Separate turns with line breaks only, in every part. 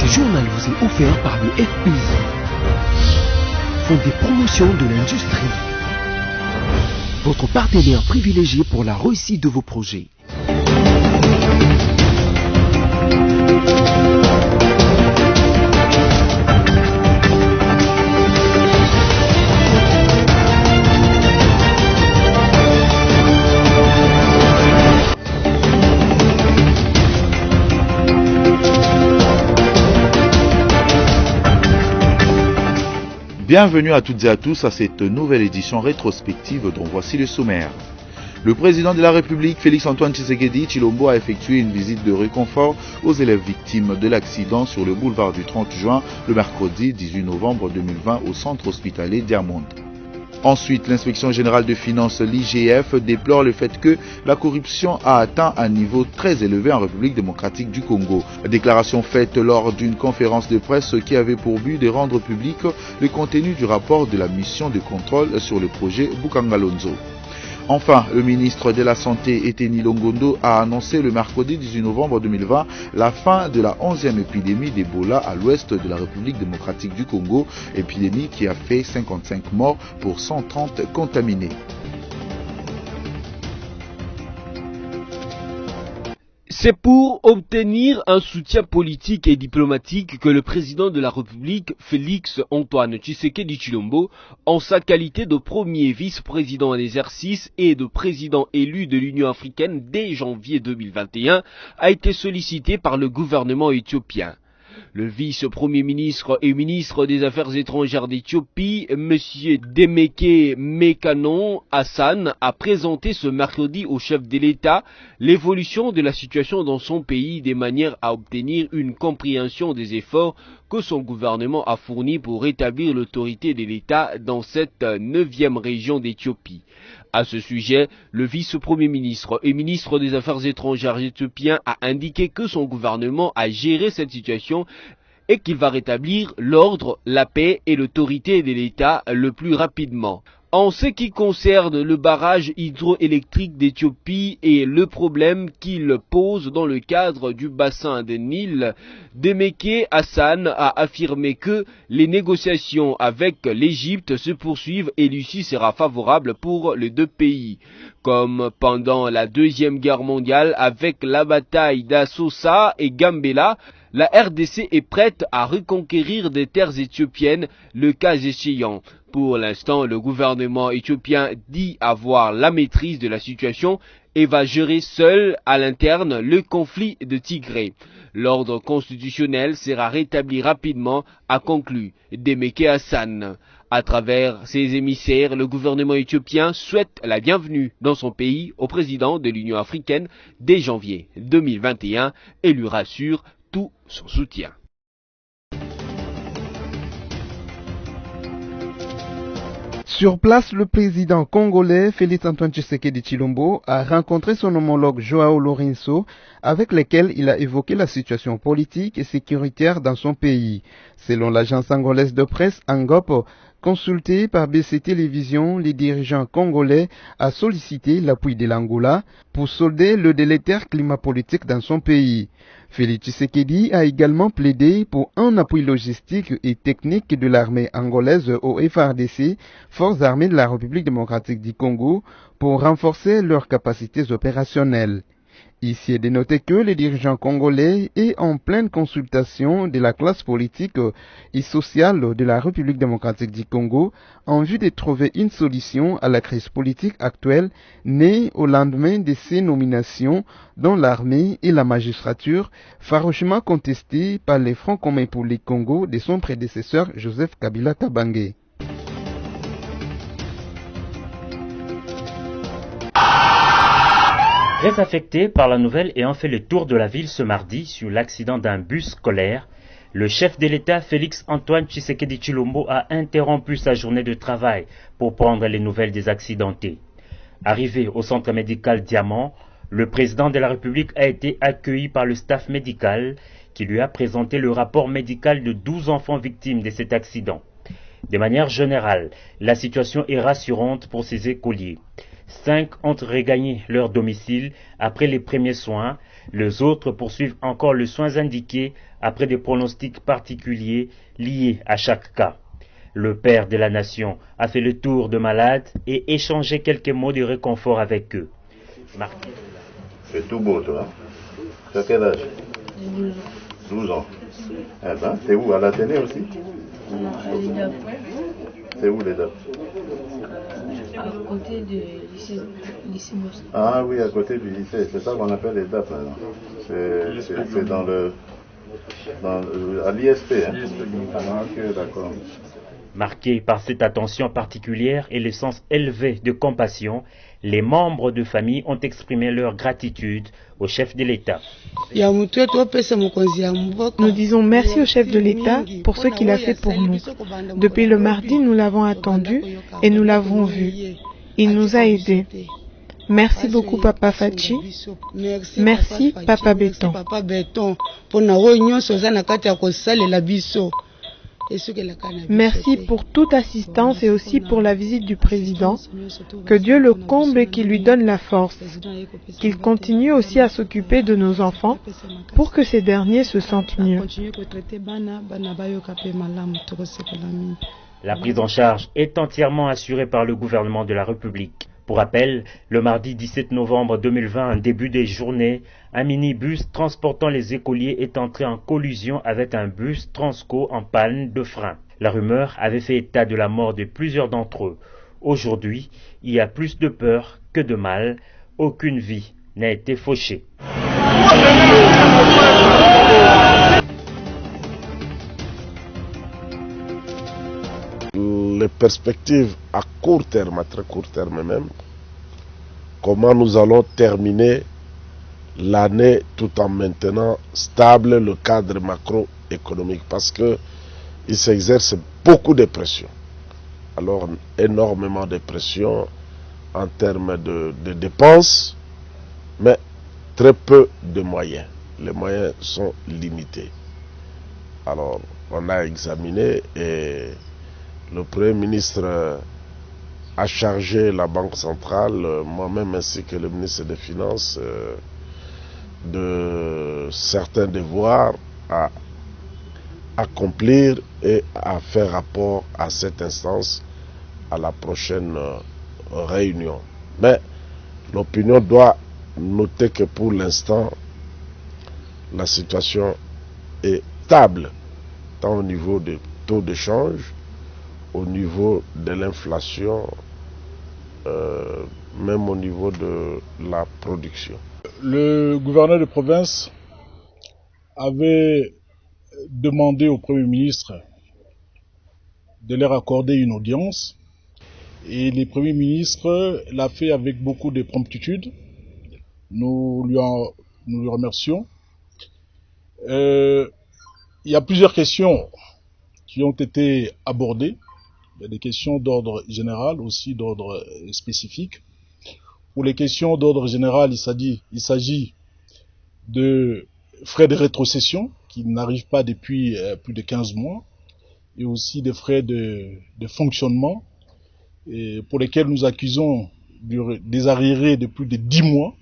journal vous est offert par le FPI, Fonds des promotions de l'industrie, votre partenaire privilégié pour la réussite de vos projets.
Bienvenue à toutes et à tous à cette nouvelle édition rétrospective dont voici le sommaire. Le président de la République, Félix-Antoine Tshisekedi Tshilombo, a effectué une visite de réconfort aux élèves victimes de l'accident sur le boulevard du 30 juin le mercredi 18 novembre 2020 au centre hospitalier Diamond. Ensuite, l'inspection générale de finances, l'IGF, déplore le fait que la corruption a atteint un niveau très élevé en République démocratique du Congo. Déclaration faite lors d'une conférence de presse qui avait pour but de rendre public le contenu du rapport de la mission de contrôle sur le projet Bukangalonzo. Enfin, le ministre de la Santé, Eteni Longondo, a annoncé le mercredi 18 novembre 2020 la fin de la 11e épidémie d'Ebola à l'ouest de la République démocratique du Congo, épidémie qui a fait 55 morts pour 130 contaminés.
C'est pour obtenir un soutien politique et diplomatique que le président de la République, Félix-Antoine Tshisekedi Tshilombo, en sa qualité de premier vice-président en exercice et de président élu de l'Union africaine dès janvier 2021, a été sollicité par le gouvernement éthiopien. Le vice-premier ministre et ministre des Affaires étrangères d'Éthiopie, M. Demeke Mekanon Hassan, a présenté ce mercredi au chef de l'État l'évolution de la situation dans son pays de manière à obtenir une compréhension des efforts que son gouvernement a fournis pour rétablir l'autorité de l'État dans cette 9e région d'Éthiopie. À ce sujet, le vice-premier ministre et ministre des Affaires étrangères éthiopien a indiqué que son gouvernement a géré cette situation et qu'il va rétablir l'ordre, la paix et l'autorité de l'État le plus rapidement. En ce qui concerne le barrage hydroélectrique d'Éthiopie et le problème qu'il pose dans le cadre du bassin de Nil, Demeke Hassan a affirmé que les négociations avec l'Égypte se poursuivent et l'issue sera favorable pour les deux pays. Comme pendant la Deuxième Guerre mondiale avec la bataille d'Assosa et Gambela, la RDC est prête à reconquérir des terres éthiopiennes le cas échéant. Pour l'instant, le gouvernement éthiopien dit avoir la maîtrise de la situation et va gérer seul à l'interne le conflit de Tigré. L'ordre constitutionnel sera rétabli rapidement, a conclu Demeke Hassan. À travers ses émissaires, le gouvernement éthiopien souhaite la bienvenue dans son pays au président de l'Union africaine dès janvier 2021 et lui rassure tout son soutien.
Sur place, le président congolais Félix-Antoine Tshisekedi Tshilombo a rencontré son homologue Joao Lourenço, avec lequel il a évoqué la situation politique et sécuritaire dans son pays. Selon l'agence angolaise de presse Angop, consulté par BC Télévision, les dirigeants congolais a sollicité l'appui de l'Angola pour solder le délétère climat politique dans son pays. Félix Tshisekedi a également plaidé pour un appui logistique et technique de l'armée angolaise au FARDC, Forces armées de la République démocratique du Congo, pour renforcer leurs capacités opérationnelles. Ici est de noter que les dirigeants congolais est en pleine consultation de la classe politique et sociale de la République démocratique du Congo en vue de trouver une solution à la crise politique actuelle née au lendemain de ces nominations dans l'armée et la magistrature, farouchement contestées par les Fronts communs pour le Congo de son prédécesseur Joseph Kabila Kabange.
Très affecté par la nouvelle ayant fait le tour de la ville ce mardi sur l'accident d'un bus scolaire, le chef de l'État Félix-Antoine Tshisekedi Tshilombo a interrompu sa journée de travail pour prendre les nouvelles des accidentés. Arrivé au centre médical Diamant, le président de la République a été accueilli par le staff médical qui lui a présenté le rapport médical de 12 enfants victimes de cet accident. De manière générale, la situation est rassurante pour ces écoliers. 5 ont regagné leur domicile après les premiers soins, Les autres poursuivent encore les soins indiqués après des pronostics particuliers liés à chaque cas. Le père de la nation a fait le tour de malades et échangé quelques mots de réconfort avec eux.
C'est tout beau, toi. Tu as quel âge? 12 ans. Eh ben, t'es où? À l'Athénée aussi?
Non, à l'EDAP.
C'est où l'EDAP?
À côté du lycée Moscou.
Ah oui, à côté du lycée. C'est ça qu'on appelle l'EDAP maintenant. C'est à l'ISP. Hein? Ah, ok, d'accord.
Marqués par cette attention particulière et le sens élevé de compassion, les membres de famille ont exprimé leur gratitude au chef de l'État.
Nous disons merci au chef de l'État pour ce qu'il a fait pour nous. Depuis le mardi, nous l'avons attendu et nous l'avons vu. Il nous a aidés. Merci beaucoup, Papa Fachi. Merci, Papa Béton. Merci pour toute assistance et aussi pour la visite du président. Que Dieu le comble et qu'il lui donne la force. Qu'il continue aussi à s'occuper de nos enfants pour que ces derniers se sentent mieux.
La prise en charge est entièrement assurée par le gouvernement de la République. Pour rappel, le mardi 17 novembre 2020, en début des journées, un minibus transportant les écoliers est entré en collision avec un bus Transco en panne de frein. La rumeur avait fait état de la mort de plusieurs d'entre eux. Aujourd'hui, il y a plus de peur que de mal. Aucune vie n'a été fauchée.
Les perspectives à court terme, à très court terme même, comment nous allons terminer l'année tout en maintenant stable le cadre macroéconomique, parce que il s'exerce beaucoup de pression. Alors énormément de pression en termes de dépenses, mais très peu de moyens. Les moyens sont limités. Alors on a examiné et le Premier ministre a chargé la Banque centrale, moi-même ainsi que le ministre des Finances, de certains devoirs à accomplir et à faire rapport à cette instance à la prochaine réunion. Mais l'opinion doit noter que pour l'instant, la situation est stable, tant au niveau des taux de change, au niveau de l'inflation, même au niveau de la production.
Le gouverneur de province avait demandé au Premier ministre de leur accorder une audience et le Premier ministre l'a fait avec beaucoup de promptitude. Nous lui remercions. Il y a plusieurs questions qui ont été abordées. Il y a des questions d'ordre général, aussi d'ordre spécifique. Pour les questions d'ordre général, il s'agit de frais de rétrocession qui n'arrivent pas depuis plus de 15 mois et aussi des frais de fonctionnement et pour lesquels nous accusons des arriérés de plus de 10 mois.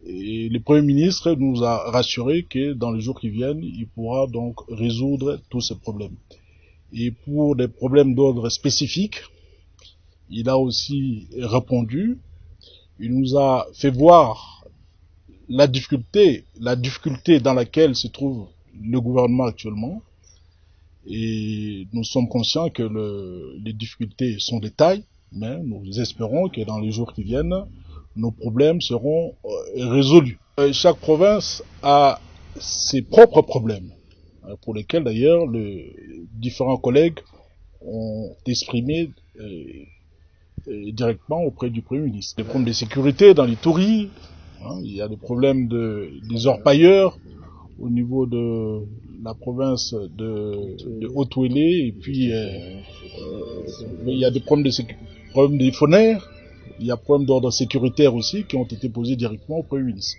Et le Premier ministre nous a rassuré que dans les jours qui viennent, il pourra donc résoudre tous ces problèmes. Et pour des problèmes d'ordre spécifique, il a aussi répondu. Il nous a fait voir la difficulté dans laquelle se trouve le gouvernement actuellement. Et nous sommes conscients que les difficultés sont de taille, mais nous espérons que dans les jours qui viennent, nos problèmes seront résolus. Chaque province a ses propres problèmes, pour lesquels d'ailleurs les différents collègues ont exprimé directement auprès du Premier ministre. Des problèmes de sécurité dans les touris, il y a des problèmes des orpailleurs au niveau de la province de Haut-Ouélé, et puis il y a des problèmes des phonères, il y a des problèmes d'ordre sécuritaire aussi qui ont été posés directement au Premier ministre.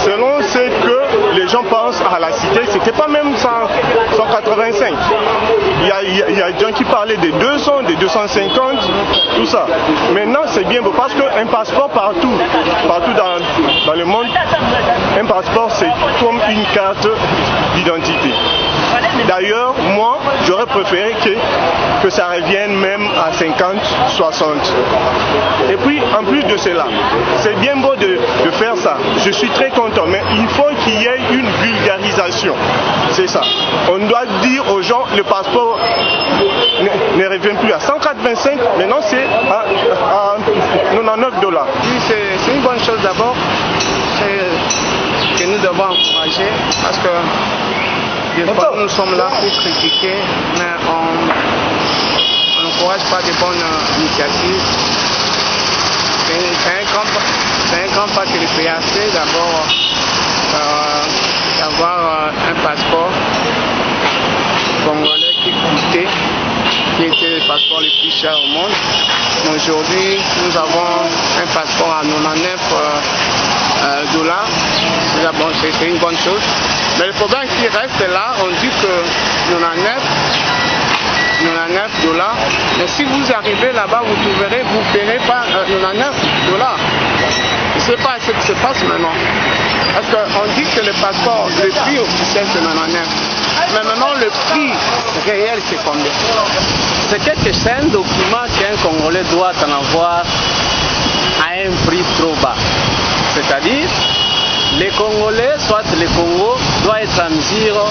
Selon ce que les gens pensent à la cité, c'était pas même 185. Il y a des gens qui parlaient des 200, des 250, tout ça. Maintenant, c'est bien beau parce qu'un passeport partout dans le monde, un passeport c'est comme une carte d'identité. D'ailleurs, moi, j'aurais préféré que ça revienne même à 50, 60. Et puis, en plus de cela, c'est bien beau de faire ça. Je suis très content, mais il faut qu'il y ait une vulgarisation. C'est ça. On doit dire aux gens, le passeport ne revient plus à 185, maintenant c'est à $99.
Oui, c'est une bonne chose d'abord que nous devons encourager parce que des fois, nous sommes là pour critiquer, mais on n'encourage pas de bonnes initiatives. C'est un grand pas que le pays a fait d'abord d'avoir un passeport congolais qui était le passeport le plus cher au monde. Aujourd'hui, nous avons un passeport à $99. Bon, c'est une bonne chose. Mais le problème qui reste là, on dit que $99. Mais si vous arrivez là-bas, vous trouverez, vous ne paierez pas $99. Je ne sais pas ce qui se passe maintenant. Parce qu'on dit que le passeport, le prix officiel c'est $99. Mais maintenant le prix réel c'est combien? C'est un document qu'un Congolais doit en avoir à un prix trop bas. C'est-à-dire, les Congolais, soit le Congo, doit être en mesure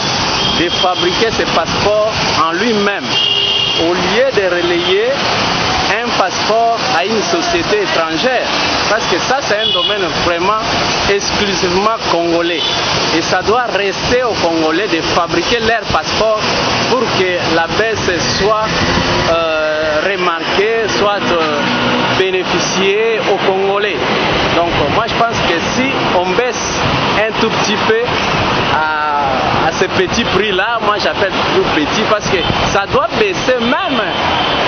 de fabriquer ses passeports en lui-même, au lieu de relayer un passeport à une société étrangère. Parce que ça, c'est un domaine vraiment exclusivement congolais. Et ça doit rester aux Congolais de fabriquer leur passeport pour que la baisse soit remarquée, soit bénéficiée aux Congolais. Donc moi je pense que si on baisse un tout petit peu à ce petit prix-là, moi j'appelle tout petit parce que ça doit baisser même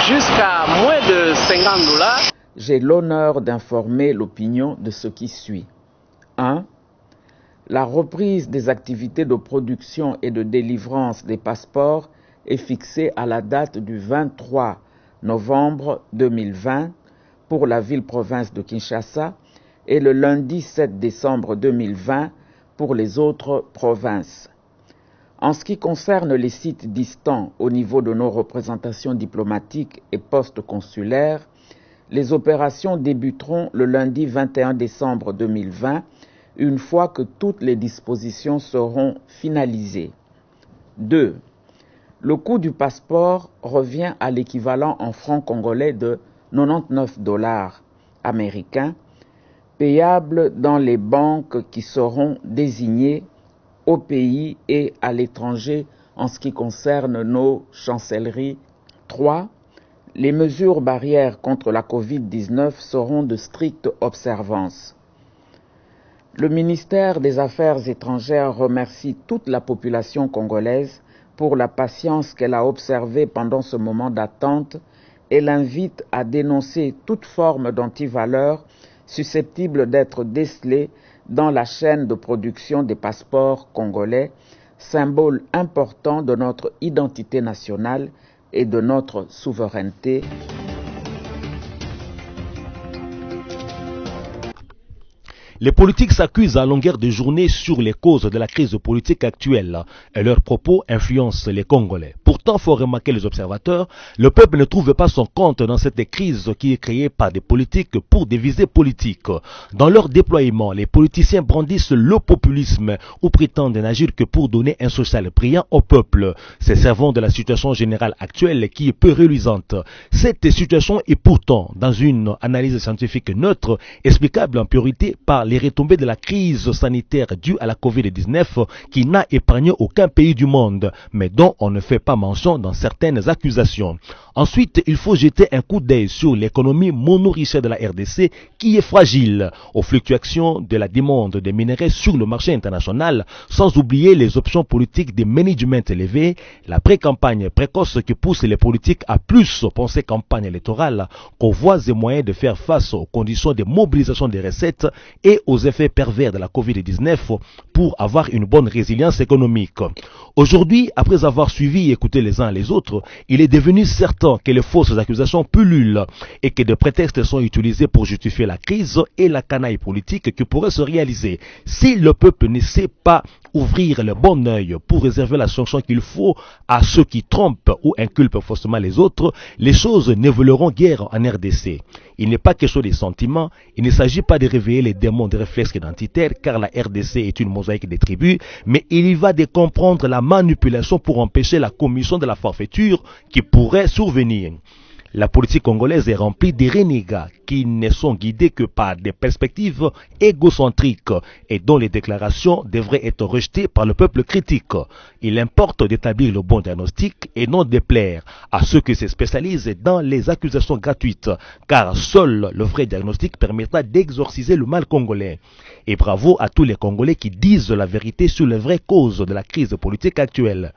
jusqu'à moins de $50.
J'ai l'honneur d'informer l'opinion de ce qui suit. 1. La reprise des activités de production et de délivrance des passeports est fixée à la date du 23 novembre 2020 pour la ville-province de Kinshasa et le lundi 7 décembre 2020 pour les autres provinces. En ce qui concerne les sites distants au niveau de nos représentations diplomatiques et postes consulaires, les opérations débuteront le lundi 21 décembre 2020, une fois que toutes les dispositions seront finalisées. 2. Le coût du passeport revient à l'équivalent en francs congolais de $99 américains, payable dans les banques qui seront désignées au pays et à l'étranger en ce qui concerne nos chancelleries. 3. Les mesures barrières contre la Covid-19 seront de stricte observance. Le ministère des Affaires étrangères remercie toute la population congolaise pour la patience qu'elle a observée pendant ce moment d'attente et l'invite à dénoncer toute forme d'antivaleur susceptible d'être décelée dans la chaîne de production des passeports congolais, symbole important de notre identité nationale et de notre souveraineté.
Les politiques s'accusent à longueur de journée sur les causes de la crise politique actuelle et leurs propos influencent les Congolais. Pourtant, faut remarquer les observateurs, le peuple ne trouve pas son compte dans cette crise qui est créée par des politiques pour des visées politiques. Dans leur déploiement, les politiciens brandissent le populisme ou prétendent n'agir que pour donner un social brillant au peuple, se servant de la situation générale actuelle qui est peu reluisante. Cette situation est pourtant, dans une analyse scientifique neutre, explicable en priorité par les retombées de la crise sanitaire due à la Covid-19 qui n'a épargné aucun pays du monde, mais dont on ne fait pas mention dans certaines accusations. Ensuite, il faut jeter un coup d'œil sur l'économie monoriche de la RDC qui est fragile, aux fluctuations de la demande des minerais sur le marché international, sans oublier les options politiques de management élevées, la pré-campagne précoce qui pousse les politiques à plus penser campagne électorale qu'aux voies et moyens de faire face aux conditions de mobilisation des recettes et et aux effets pervers de la Covid-19 pour avoir une bonne résilience économique. Aujourd'hui, après avoir suivi et écouté les uns les autres, il est devenu certain que les fausses accusations pullulent et que des prétextes sont utilisés pour justifier la crise et la canaille politique qui pourrait se réaliser si le peuple ne sait pas ouvrir le bon œil pour réserver la sanction qu'il faut à ceux qui trompent ou inculpent faussement les autres. Les choses n'évolueront guère en RDC. Il n'est pas question des sentiments, il ne s'agit pas de réveiller les démons des réflexes identitaires car la RDC est une mosaïque des tribus, mais il y va de comprendre la manipulation pour empêcher la commission de la forfaiture qui pourrait survenir. La politique congolaise est remplie de renégats qui ne sont guidés que par des perspectives égocentriques et dont les déclarations devraient être rejetées par le peuple critique. Il importe d'établir le bon diagnostic et non déplaire à ceux qui se spécialisent dans les accusations gratuites, car seul le vrai diagnostic permettra d'exorciser le mal congolais. Et bravo à tous les Congolais qui disent la vérité sur les vraies causes de la crise politique actuelle.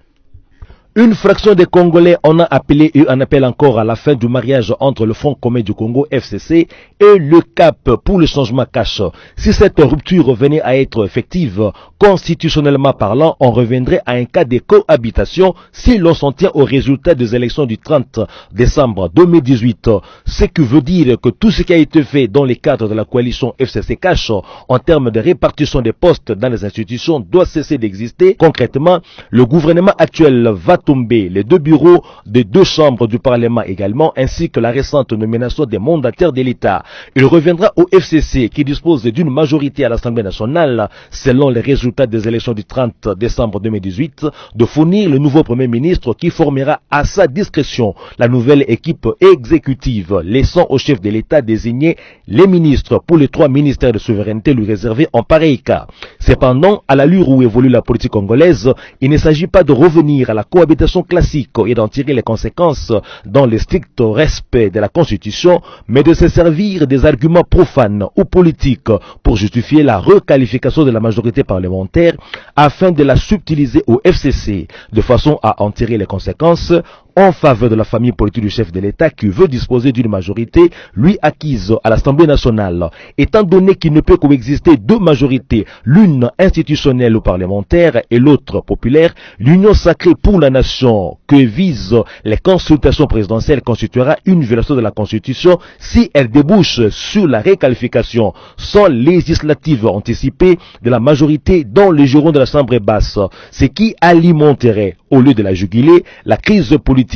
Une fraction des Congolais en a appelé et en appelle encore à la fin du mariage entre le Front commun du Congo FCC et le CAP pour le changement cash. Si cette rupture venait à être effective, constitutionnellement parlant, on reviendrait à un cas de cohabitation si l'on s'en tient au résultat des élections du 30 décembre 2018. Ce qui veut dire que tout ce qui a été fait dans le cadre de la coalition FCC cash en termes de répartition des postes dans les institutions doit cesser d'exister. Concrètement, le gouvernement actuel va tomber les deux bureaux des deux chambres du Parlement également, ainsi que la récente nomination des mandataires de l'État. Il reviendra au FCC qui dispose d'une majorité à l'Assemblée nationale, selon les résultats des élections du 30 décembre 2018, de fournir le nouveau Premier ministre qui formera à sa discrétion la nouvelle équipe exécutive, laissant au chef de l'État désigner les ministres pour les 3 ministères de souveraineté lui réservés en pareil cas. Cependant, à l'allure où évolue la politique congolaise, il ne s'agit pas de revenir à la cohabitation classique et d'en tirer les conséquences dans le strict respect de la Constitution, mais de se servir des arguments profanes ou politiques pour justifier la requalification de la majorité parlementaire afin de la subtiliser au FCC, de façon à en tirer les conséquences en faveur de la famille politique du chef de l'État qui veut disposer d'une majorité lui acquise à l'Assemblée nationale. Étant donné qu'il ne peut coexister deux majorités, l'une institutionnelle ou parlementaire et l'autre populaire, l'union sacrée pour la nation que visent les consultations présidentielles constituera une violation de la Constitution si elle débouche sur la réqualification sans législative anticipée de la majorité dans les jurons de la Chambre basse, ce qui alimenterait, au lieu de la juguler, la crise politique.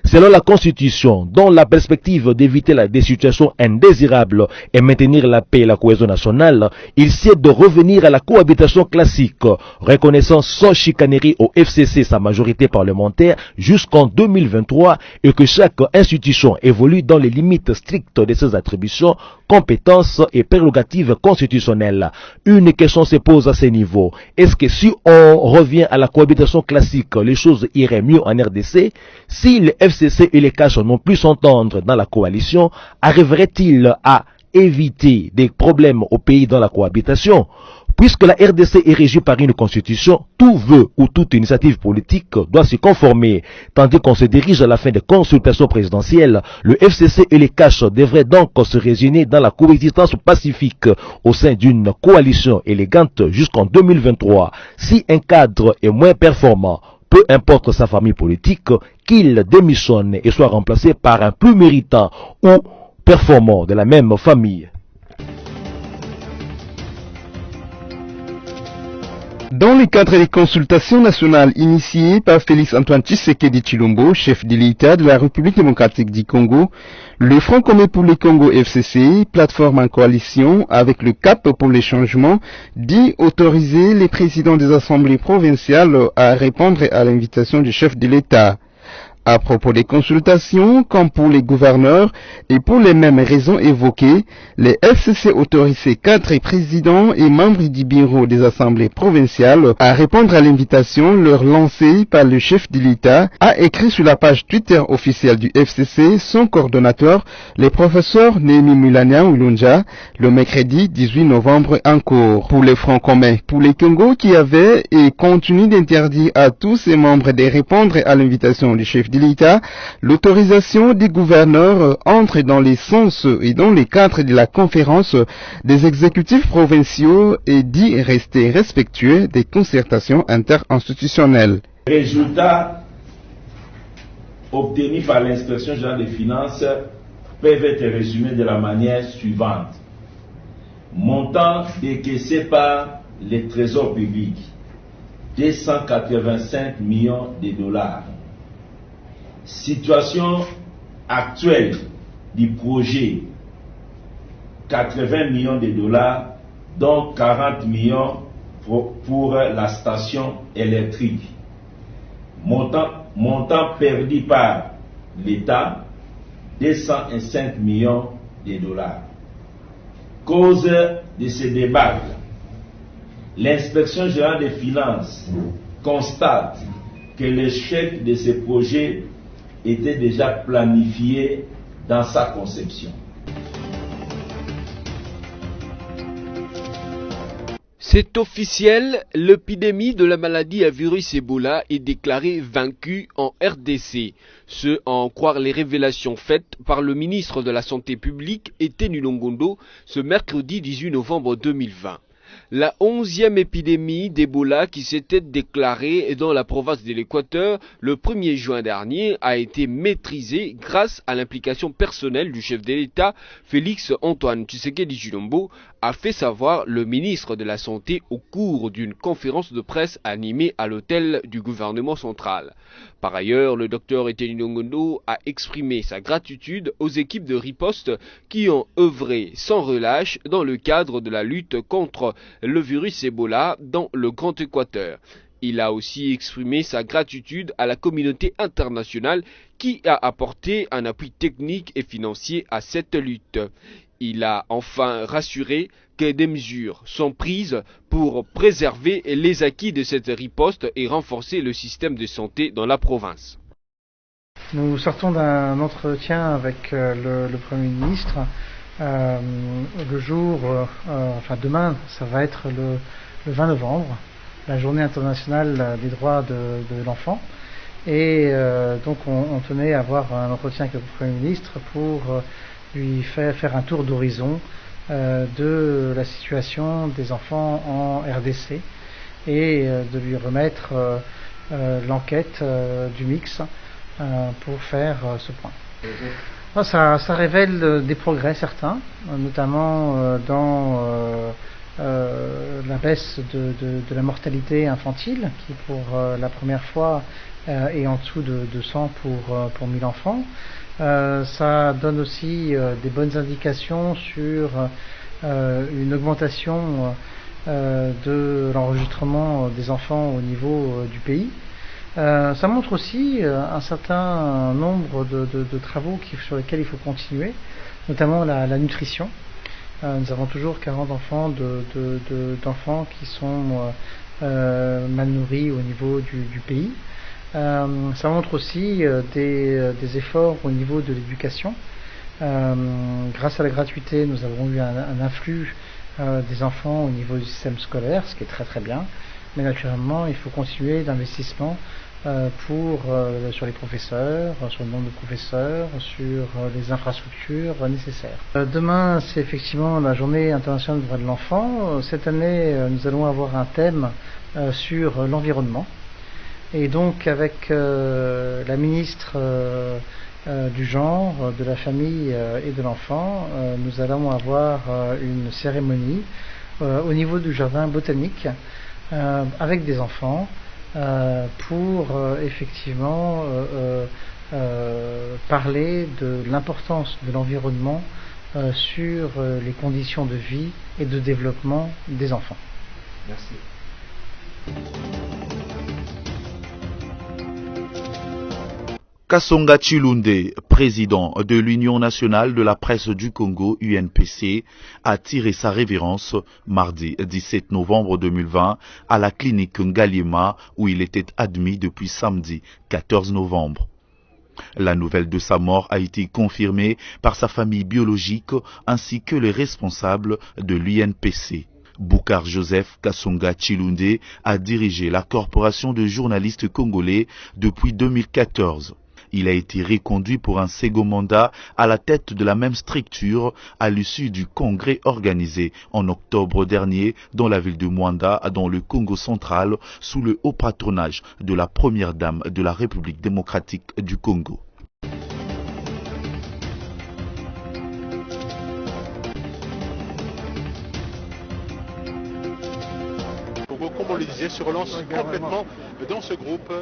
Selon la Constitution, dans la perspective d'éviter des situations indésirables et maintenir la paix et la cohésion nationale, il sied de revenir à la cohabitation classique, reconnaissant sans chicanerie au FCC sa majorité parlementaire jusqu'en 2023 et que chaque institution évolue dans les limites strictes de ses attributions, compétences et prérogatives constitutionnelles. Une question se pose à ce niveau. Est-ce que si on revient à la cohabitation classique, les choses iraient mieux en RDC? Si le FCC et les CACH n'ont plus s'entendre dans la coalition, arriverait-il à éviter des problèmes au pays dans la cohabitation? Puisque la RDC est régie par une constitution, tout vœu ou toute initiative politique doit s'y conformer. Tandis qu'on se dirige à la fin des consultations présidentielles, le FCC et les CACH devraient donc se réunir dans la coexistence pacifique au sein d'une coalition élégante jusqu'en 2023. Si un cadre est moins performant, peu importe sa famille politique, qu'il démissionne et soit remplacé par un plus méritant ou performant de la même famille.
Dans le cadre des consultations nationales initiées par Félix Antoine Tshisekedi Tshilombo, chef de l'État de la République démocratique du Congo, le Front commun pour le Congo FCC, plateforme en coalition avec le CAP pour les changements, dit autoriser les présidents des assemblées provinciales à répondre à l'invitation du chef de l'État. À propos des consultations, comme pour les gouverneurs, et pour les mêmes raisons évoquées, les FCC autorisent 4 présidents et membres du bureau des assemblées provinciales à répondre à l'invitation leur lancée par le chef de l'État, a écrit sur la page Twitter officielle du FCC son coordonnateur, le professeur Némi Mulania Ulunja, le mercredi 18 novembre en cours. Pour les Front commun, pour les Congo qui avait et continue d'interdire à tous ses membres de répondre à l'invitation du chef de l'État, l'autorisation des gouverneurs entre dans les sens et dans les cadres de la conférence des exécutifs provinciaux et dit rester respectueux des concertations interinstitutionnelles.
Résultats obtenus par l'inspection générale des finances peuvent être résumés de la manière suivante. Montant décaissé par les trésors publics, 285 millions de dollars. Situation actuelle du projet, 80 millions de dollars, dont 40 millions pour la station électrique. Montant perdu par l'État, 205 millions de dollars. Cause de ce débat, l'inspection générale des finances constate que l'échec de ce projet était déjà planifié dans sa conception.
C'est officiel, l'épidémie de la maladie à virus Ebola est déclarée vaincue en RDC. Ce à en croire les révélations faites par le ministre de la Santé publique, Étienne Longondo, ce mercredi 18 novembre 2020. La 11e épidémie d'Ebola qui s'était déclarée dans la province de l'Équateur le 1er juin dernier a été maîtrisée grâce à l'implication personnelle du chef de l'État, Félix Antoine Tshisekedi Tshilombo, a fait savoir le ministre de la Santé au cours d'une conférence de presse animée à l'hôtel du gouvernement central. Par ailleurs, le docteur Étienne Longondo a exprimé sa gratitude aux équipes de riposte qui ont œuvré sans relâche dans le cadre de la lutte contre le virus Ebola dans le Grand Équateur. Il a aussi exprimé sa gratitude à la communauté internationale qui a apporté un appui technique et financier à cette lutte. Il a enfin rassuré que des mesures sont prises pour préserver les acquis de cette riposte et renforcer le système de santé dans la province.
Nous sortons d'un entretien avec le Premier ministre. Le jour, demain, ça va être le 20 novembre, la journée internationale des droits de l'enfant. Et donc on tenait à avoir un entretien avec le Premier ministre pour lui faire un tour d'horizon de la situation des enfants en RDC et de lui remettre l'enquête du mix pour faire ce point. Ça révèle des progrès certains, notamment dans la baisse de la mortalité infantile, qui pour la première fois est en dessous de 100 pour 1000 enfants. Ça donne aussi des bonnes indications sur une augmentation de l'enregistrement des enfants au niveau du pays. Ça montre aussi un certain nombre de travaux sur lesquels il faut continuer, notamment la nutrition. Nous avons toujours 40 enfants d'enfants qui sont mal nourris au niveau du pays. Ça montre aussi des efforts au niveau de l'éducation. Grâce à la gratuité, nous avons eu un afflux des enfants au niveau du système scolaire, ce qui est très très bien. Mais naturellement, il faut continuer d'investissement sur les professeurs, sur le nombre de professeurs, sur les infrastructures nécessaires. Demain, c'est effectivement la journée internationale des droits de l'enfant. Cette année, nous allons avoir un thème sur l'environnement. Et donc, avec la ministre du genre, de la famille et de l'enfant, nous allons avoir une cérémonie au niveau du jardin botanique avec des enfants pour effectivement parler de l'importance de l'environnement sur les conditions de vie et de développement des enfants.
Merci.
Kasonga Chilunde, président de l'Union nationale de la presse du Congo, UNPC, a tiré sa révérence mardi 17 novembre 2020 à la clinique Ngaliema où il était admis depuis samedi 14 novembre. La nouvelle de sa mort a été confirmée par sa famille biologique ainsi que les responsables de l'UNPC. Boukar Joseph Kasonga Chilunde a dirigé la corporation de journalistes congolais depuis 2014. Il a été reconduit pour un second mandat à la tête de la même structure à l'issue du congrès organisé en octobre dernier dans la ville de Mwanda, dans le Congo central, sous le haut patronage de la première dame de la République démocratique du Congo.
Comme on le disait, se relance complètement dans ce groupe.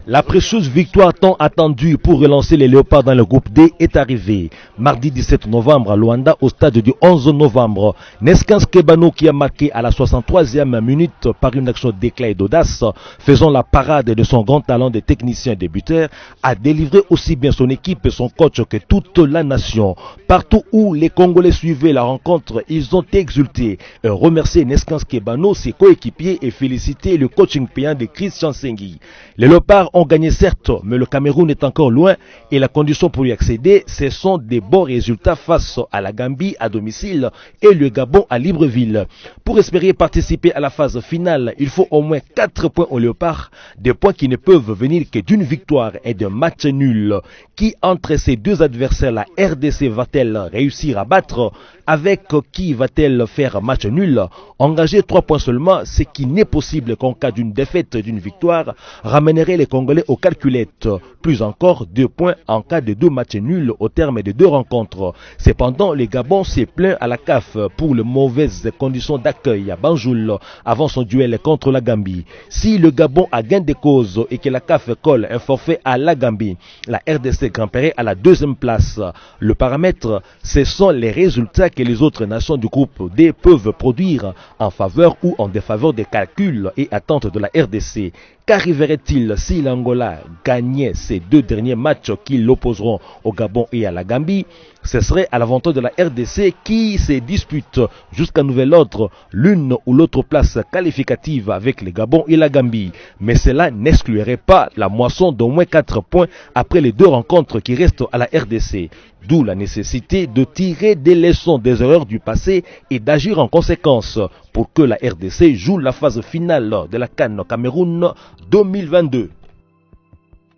La précieuse victoire tant attendue pour relancer les Léopards dans le groupe D est arrivée. Mardi 17 novembre à Luanda, au stade du 11 novembre, Neskans Kebano, qui a marqué à la 63e minute par une action d'éclat et d'audace, faisant la parade de son grand talent de technicien débuteur, a délivré aussi bien son équipe et son coach que toute la nation. Partout où les Congolais suivaient la rencontre, ils ont exulté, remercié Neskans Kebano, ses coéquipiers et félicité le coaching payant de Christian Sengui. Les Léopards ont gagné certes, mais le Cameroun est encore loin et la condition pour y accéder, ce sont des bons résultats face à la Gambie à domicile et le Gabon à Libreville. Pour espérer participer à la phase finale, il faut au moins 4 points aux Léopards, des points qui ne peuvent venir que d'une victoire et d'un match nul. Qui entre ces deux adversaires, la RDC va-t-elle réussir à battre? Avec qui va-t-elle faire match nul? Engager 3 points seulement, ce qui n'est possible qu'en cas d'une défaite et d'une victoire, ramènerait les Congolais aux calculettes. Plus encore, 2 points en cas de 2 matchs nuls au terme de 2 rencontres. Cependant, le Gabon s'est plaint à la CAF pour les mauvaises conditions d'accueil à Banjul avant son duel contre la Gambie. Si le Gabon a gain de cause et que la CAF colle un forfait à la Gambie, la RDC grimperait à la 2e place. Le paramètre, ce sont les résultats que les autres nations du groupe D peuvent produire en faveur ou en défaveur des calculs et attentes de la RDC. Qu'arriverait-il si l'Angola gagnait ces 2 derniers matchs qui l'opposeront au Gabon et à la Gambie? Ce serait à l'avantage de la RDC qui se dispute jusqu'à nouvel ordre l'une ou l'autre place qualificative avec le Gabon et la Gambie. Mais cela n'exclurait pas la moisson d'au moins 4 points après les 2 rencontres qui restent à la RDC. D'où la nécessité de tirer des leçons des erreurs du passé et d'agir en conséquence pour que la RDC joue la phase finale de la CAN Cameroun 2022.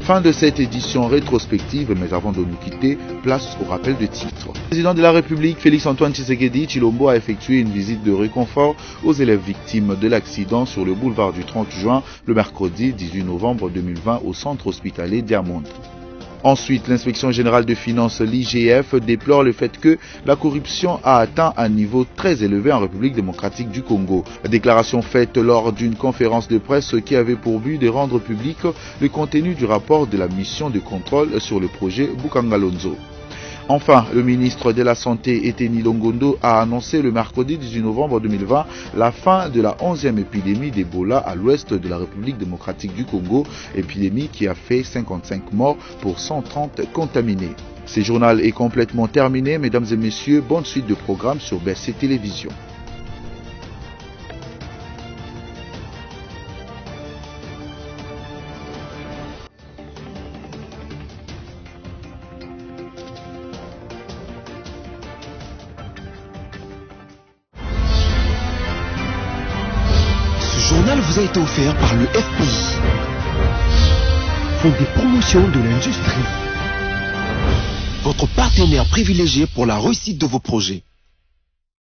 Fin de cette édition rétrospective, mais avant de nous quitter, place au rappel de titres. Le président de la République, Félix-Antoine Tshisekedi Tshilombo, a effectué une visite de réconfort aux élèves victimes de l'accident sur le boulevard du 30 juin, le mercredi 18 novembre 2020 au centre hospitalier Diamond. Ensuite, l'inspection générale de finances, l'IGF, déplore le fait que la corruption a atteint un niveau très élevé en République démocratique du Congo. Déclaration faite lors d'une conférence de presse qui avait pour but de rendre public le contenu du rapport de la mission de contrôle sur le projet Bukangalonzo. Enfin, le ministre de la Santé, Eteni Longondo, a annoncé le mercredi 18 novembre 2020 la fin de la 11e épidémie d'Ebola à l'ouest de la République démocratique du Congo, épidémie qui a fait 55 morts pour 130 contaminés. Ce journal est complètement terminé, mesdames et messieurs, bonne suite de programmes sur BRC Télévision.
Ce journal vous a été offert par le FPI, Fonds des promotions de l'industrie, votre partenaire privilégié pour la réussite de vos projets.